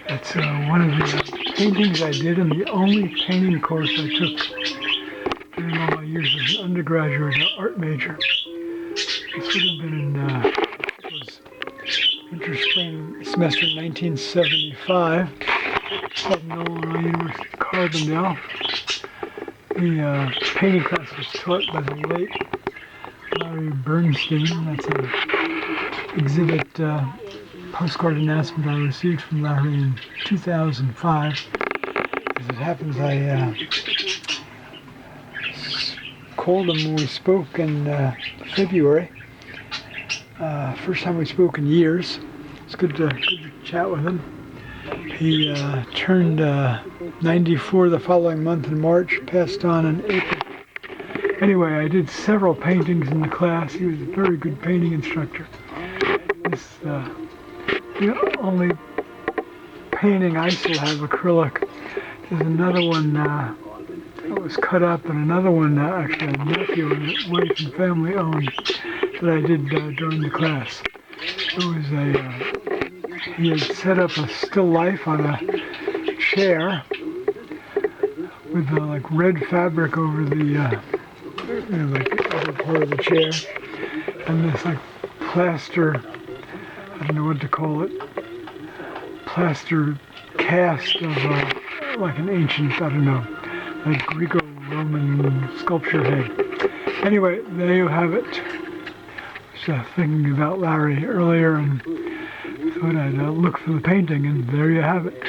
It's one of the paintings I did in the only painting course I took during all my years as an undergraduate art major. This would have been in, it was winter spring semester 1975 at Haifa University, Carbondale. The painting class was taught by the late Larry Bernstein. That's an exhibit postcard announcement I received from Larry in 2005. As it happens, I called him when we spoke in February. First time we spoke in years. It's good to chat with him. He turned 94 the following month in March, passed on in April. Anyway, I did several paintings in the class. He was a very good painting instructor. This the only painting I still have acrylic. There's another one that was cut up, and another one actually a nephew and wife and family owned that I did during the class. It was he had set up a still life on a chair with like red fabric over the like the other part of the chair, and this like plaster, I don't know what to call it, plaster cast of like an ancient, I don't know, like Greco-Roman sculpture head. Anyway, there you have it. I was thinking about Larry earlier and thought I'd look for the painting, and there you have it.